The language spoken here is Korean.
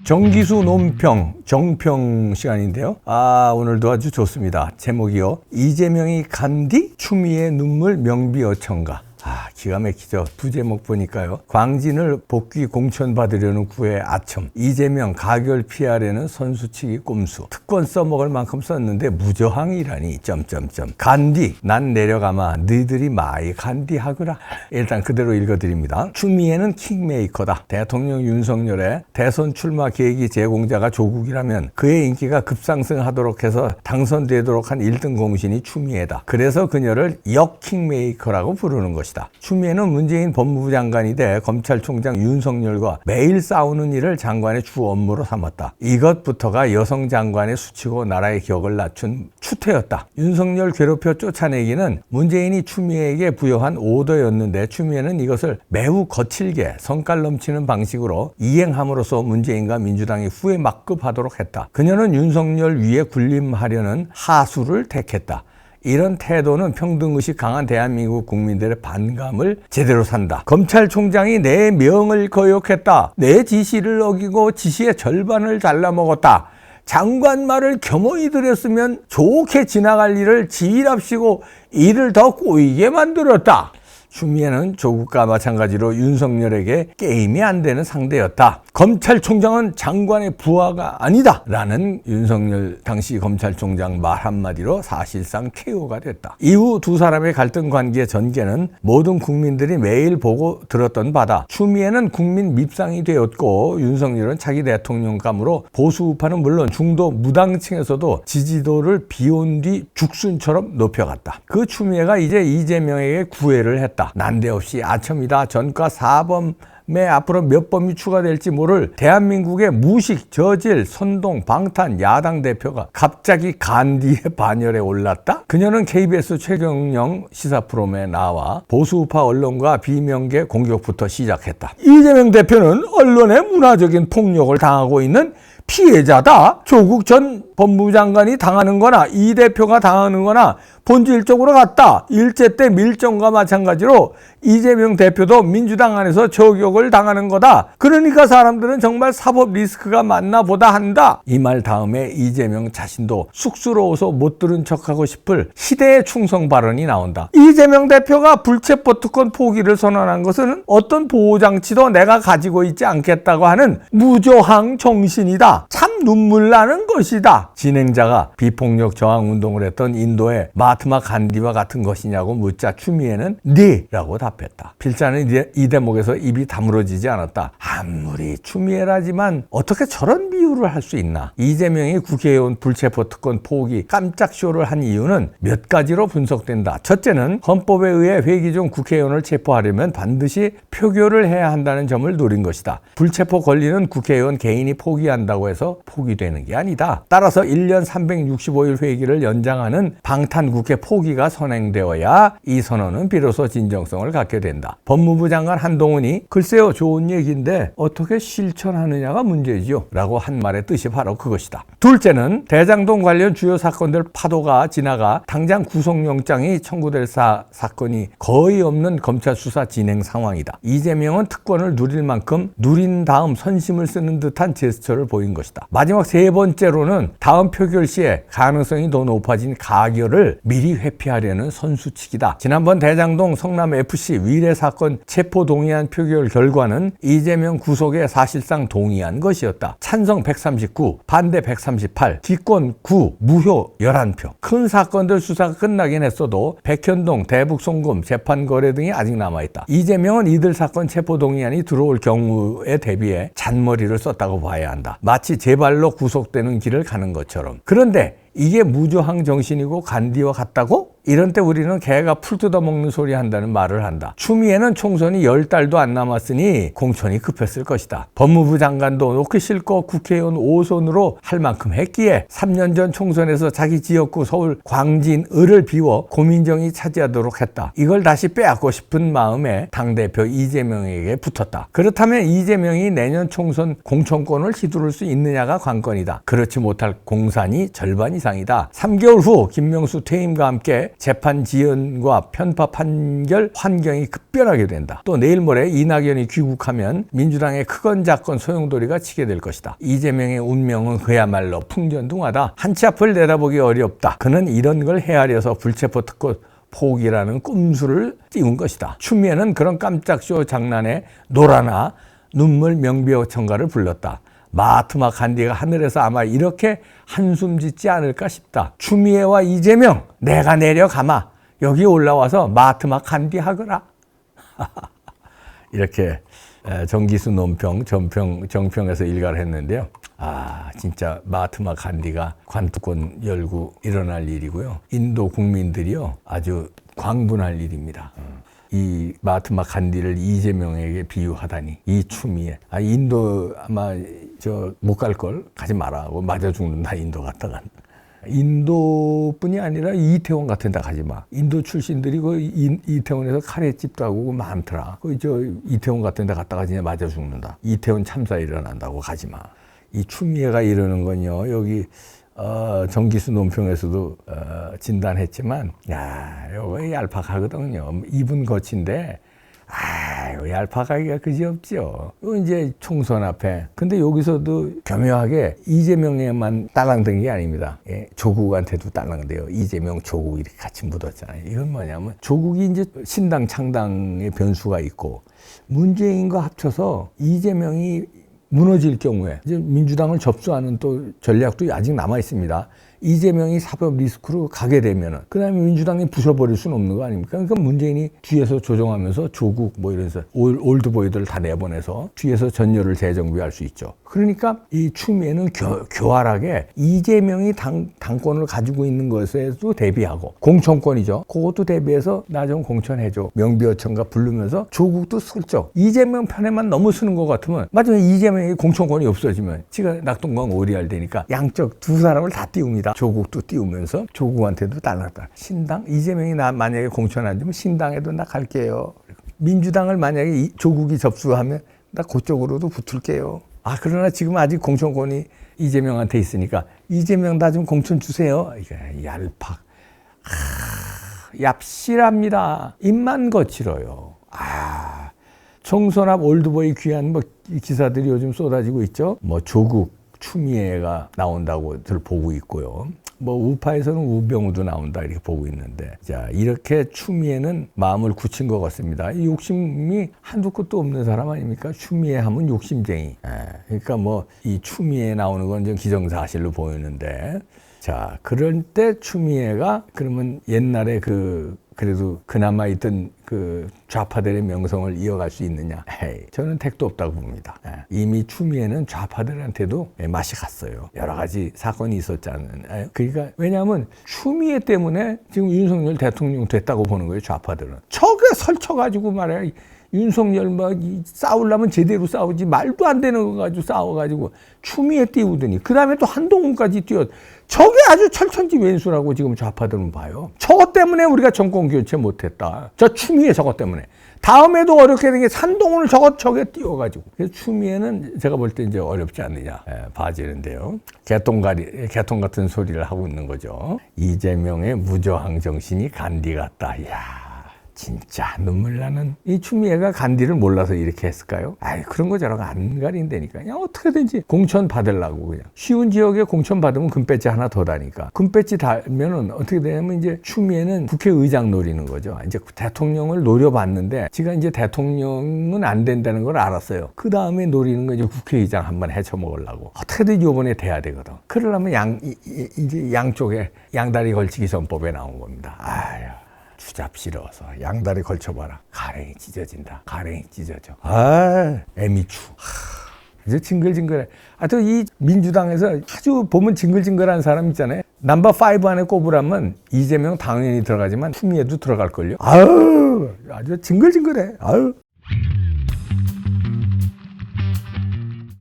정기수 논평 정평 시간인데요. 오늘도 아주 좋습니다. 제목이요. 이재명이 간디 추미애 눈물 명비어천가. 기가 막히죠. 두 제목 보니까요. 광진을 복귀 공천받으려는 구의 아첨, 이재명 가결 피하려는 선수치기 꼼수, 특권 써먹을 만큼 썼는데 무저항이라니 점점점. 간디 난 내려가마 너희들이 마이 간디 하거라. 일단 그대로 읽어드립니다. 추미애는 킹메이커다. 대통령 윤석열의 대선 출마 계획이 제공자가 조국이라면 그의 인기가 급상승하도록 해서 당선되도록 한 1등 공신이 추미애다. 그래서 그녀를 역킹메이커라고 부르는 것이다. 추미애는 문재인 법무부 장관이 돼 검찰총장 윤석열과 매일 싸우는 일을 장관의 주 업무로 삼았다. 이것부터가 여성 장관의 수치고 나라의 격을 낮춘 추태였다. 윤석열 괴롭혀 쫓아내기는 문재인이 추미애에게 부여한 오더였는데 추미애는 이것을 매우 거칠게 성깔 넘치는 방식으로 이행함으로써 문재인과 민주당이 후에 막급하도록 했다. 그녀는 윤석열 위에 군림하려는 하수를 택했다. 이런 태도는 평등의식 강한 대한민국 국민들의 반감을 제대로 산다. 검찰총장이 내 명을 거역했다. 내 지시를 어기고 지시의 절반을 잘라먹었다. 장관 말을 겸허히 들였으면 좋게 지나갈 일을 지일합시고 일을 더 꼬이게 만들었다. 추미애는 조국과 마찬가지로 윤석열에게 게임이 안 되는 상대였다. 검찰총장은 장관의 부하가 아니다 라는 윤석열 당시 검찰총장 말 한마디로 사실상 KO가 됐다. 이후 두 사람의 갈등 관계의 전개는 모든 국민들이 매일 보고 들었던 바다. 추미애는 국민 밉상이 되었고 윤석열은 차기 대통령감으로 보수 우파는 물론 중도 무당층에서도 지지도를 비온 뒤 죽순처럼 높여갔다. 그 추미애가 이제 이재명에게 구애를 했다. 난데없이 아첨이다. 전과 4범에 앞으로 몇 범이 추가될지 모를 대한민국의 무식, 저질, 선동, 방탄 야당 대표가 갑자기 간디의 반열에 올랐다? 그녀는 KBS 최경영 시사 프로그램에 나와 보수우파 언론과 비명계 공격부터 시작했다. 이재명 대표는 언론의 문화적인 폭력을 당하고 있는 피해자다. 조국 전 법무부 장관이 당하는 거나 이 대표가 당하는 거나 본질적으로 같다. 일제 때 밀정과 마찬가지로 이재명 대표도 민주당 안에서 저격을 당하는 거다. 그러니까 사람들은 정말 사법 리스크가 많나 보다 한다. 이 말 다음에 이재명 자신도 쑥스러워서 못 들은 척하고 싶을 시대의 충성 발언이 나온다. 이재명 대표가 불체포 특권 포기를 선언한 것은 어떤 보호장치도 내가 가지고 있지 않겠다고 하는 무저항 정신이다. 참 눈물 나는 것이다. 진행자가 비폭력 저항 운동을 했던 인도의 마하트마 간디와 같은 것이냐고 묻자 추미애는 네 라고 답했다. 필자는 이 대목에서 입이 다물어지지 않았다. 아무리 추미애라지만 어떻게 저런 비유를 할 수 있나. 이재명이 국회의원 불체포 특권 포기 깜짝 쇼를 한 이유는 몇 가지로 분석된다. 첫째는 헌법에 의해 회기 중 국회의원을 체포하려면 반드시 표결을 해야 한다는 점을 노린 것이다. 불체포 권리는 국회의원 개인이 포기한다고 해서 포기되는 게 아니다. 따라서 1년 365일 회기를 연장하는 방탄국회 포기가 선행되어야 이 선언은 비로소 진정성을 갖게 된다. 법무부 장관 한동훈이 글쎄요 좋은 얘기인데 어떻게 실천하느냐가 문제지요 라고 한 말의 뜻이 바로 그것이다. 둘째는 대장동 관련 주요 사건들 파도가 지나가 당장 구속영장이 청구될 사건이 거의 없는 검찰 수사 진행 상황이다. 이재명은 특권을 누릴 만큼 누린 다음 선심을 쓰는 듯한 제스처를 보인 것이다. 마지막 세 번째로는 다음 표결 시에 가능성이 더 높아진 가결을 미리 회피하려는 선수치기다. 지난번 대장동 성남FC 위례 사건 체포 동의안 표결 결과는 이재명 구속에 사실상 동의한 것이었다. 찬성 139, 반대 138, 기권 9, 무효 11표. 큰 사건들 수사가 끝나긴 했어도 백현동, 대북송금, 재판거래 등이 아직 남아있다. 이재명은 이들 사건 체포 동의안이 들어올 경우에 대비해 잔머리를 썼다고 봐야 한다. 마치 제 발로 구속되는 길을 가는 것처럼. 그런데 이게 무저항 정신이고 간디와 같다고? 이런 때 우리는 개가 풀 뜯어먹는 소리 한다는 말을 한다. 추미애는 총선이 10달도 안 남았으니 공천이 급했을 것이다. 법무부 장관도 놓기 싫고 국회의원 5선으로 할 만큼 했기에 3년 전 총선에서 자기 지역구 서울 광진을을 비워 고민정이 차지하도록 했다. 이걸 다시 빼앗고 싶은 마음에 당대표 이재명에게 붙었다. 그렇다면 이재명이 내년 총선 공천권을 휘두를 수 있느냐가 관건이다. 그렇지 못할 공산이 절반 이상이다. 3개월 후 김명수 퇴임과 함께 재판 지연과 편파 판결 환경이 급변하게 된다. 또 내일 모레 이낙연이 귀국하면 민주당의 크건 작건 소용돌이가 치게 될 것이다. 이재명의 운명은 그야말로 풍전등화다. 한치 앞을 내다보기 어렵다. 그는 이런 걸 헤아려서 불체포 특권 포기라는 꼼수를 띄운 것이다. 추미애는 그런 깜짝쇼 장난에 노라나 눈물 명비어천가를 불렀다. 마하트마 간디가 하늘에서 아마 이렇게 한숨 짓지 않을까 싶다. 추미애와 이재명, 내가 내려가마 여기 올라와서 마하트마 간디 하거라. 이렇게 정기수 논평, 정평에서 일가를 했는데요. 진짜 마하트마 간디가 관뚜껑 열고 일어날 일이고요. 인도 국민들이요, 아주 광분할 일입니다. 이 마하트마 간디를 이재명에게 비유하다니, 이 추미애. 인도 아마 못 갈 걸 가지 마라고, 맞아 죽는다 인도 갔다가. 인도뿐이 아니라 이태원 같은 데 가지 마. 인도 출신들이 이태원에서 카레집도 하고 많더라. 이태원 같은 데 갔다가 진짜 맞아 죽는다. 이태원 참사 일어난다고 가지 마. 이 추미애가 이러는 건요, 여기 정기수 논평에서도 진단했지만, 이거 얄팍하거든요. 입은 거친데, 이거 얄팍하기가 그지없죠. 이거 이제 총선 앞에. 근데 여기서도 교묘하게 이재명에만 딸랑된 게 아닙니다. 조국한테도 딸랑돼요. 이재명, 조국 이렇게 같이 묻었잖아요. 이건 뭐냐면, 조국이 이제 신당 창당의 변수가 있고, 문재인과 합쳐서 이재명이 무너질 경우에 이제 민주당을 접수하는 또 전략도 아직 남아 있습니다. 이재명이 사법 리스크로 가게 되면은 그다음에 민주당이 부숴버릴 수는 없는 거 아닙니까? 그러니까 문재인이 뒤에서 조정하면서 조국 이래서 올드보이들을 다 내보내서 뒤에서 전열을 재정비할 수 있죠. 그러니까 이 추미애는 교활하게 이재명이 당권을 가지고 있는 것에도 대비하고, 공천권이죠. 그것도 대비해서 나 좀 공천해줘, 명비어천가 부르면서 조국도 슬쩍 이재명 편에만 너무 쓰는 것 같으면, 마지막에 이재명이 공천권이 없어지면 지가 낙동강 오리알 되니까 양쪽 두 사람을 다 띄웁니다. 조국도 띄우면서 조국한테도 달랐다. 신당? 이재명이 나 만약에 공천 안 주면 신당에도 나 갈게요. 민주당을 만약에 조국이 접수하면 나 그쪽으로도 붙을게요. 그러나 지금 아직 공천권이 이재명한테 있으니까 이재명 나 좀 공천 주세요. 이게 얄팍. 얍실합니다. 입만 거칠어요. 총선 앞 올드보이 귀한 기사들이 요즘 쏟아지고 있죠. 조국, 추미애가 나온다고들 보고 있고요. 우파에서는 우병우도 나온다 이렇게 보고 있는데, 자, 이렇게 추미애는 마음을 굳힌 것 같습니다. 이 욕심이 한두 끝도 없는 사람 아닙니까? 추미애 하면 욕심쟁이. 그러니까 이 추미애 나오는 건 좀 기정사실로 보이는데, 자, 그럴 때 추미애가 그러면 옛날에 그래도 그나마 있던 좌파들의 명성을 이어갈 수 있느냐? 저는 택도 없다고 봅니다. 이미 추미애는 좌파들한테도 맛이 갔어요. 여러 가지 사건이 있었잖아요. 그러니까 왜냐하면 추미애 때문에 지금 윤석열 대통령 됐다고 보는 거예요, 좌파들은. 저게 설쳐가지고 말이야. 윤석열 싸우려면 제대로 싸우지, 말도 안 되는 거 가지고 싸워가지고 추미애 띄우더니 그 다음에 또 한동훈까지 저게 아주 철천지왼수라고 지금 좌파들은 봐요. 저것 때문에 우리가 정권 교체 못했다. 저 추미애 저것 때문에. 다음에도 어렵게 된 게 한동훈을 저게 띄워가지고. 그래서 추미애는 제가 볼 때 이제 어렵지 않느냐 봐지는데요. 개똥 같은 소리를 하고 있는 거죠. 이재명의 무저항 정신이 간디 같다. 이야. 진짜 눈물 나는. 이 추미애가 간디를 몰라서 이렇게 했을까요? 그런 거 저런 거 안 가린다니까. 그냥 어떻게든지 공천 받으려고 그냥. 쉬운 지역에 공천 받으면 금배지 하나 더 다니까. 금배지 달면은 어떻게 되냐면 이제 추미애는 국회의장 노리는 거죠. 이제 대통령을 노려봤는데 지가 이제 대통령은 안 된다는 걸 알았어요. 그 다음에 노리는 거 이제 국회의장 한번 헤쳐먹으려고. 어떻게든 이번에 돼야 되거든. 그러려면 이제 양쪽에 양다리 걸치기 전법에 나온 겁니다. 주잡스러워서 양다리 걸쳐봐라. 가랭이 찢어진다. 가랭이 찢어져. 애미추. 이제 징글징글해. 또 이 민주당에서 아주 보면 징글징글한 사람 있잖아요. 넘버 5 안에 꼽으라면 이재명 당연히 들어가지만 추미애도 들어갈걸요. 아주 징글징글해.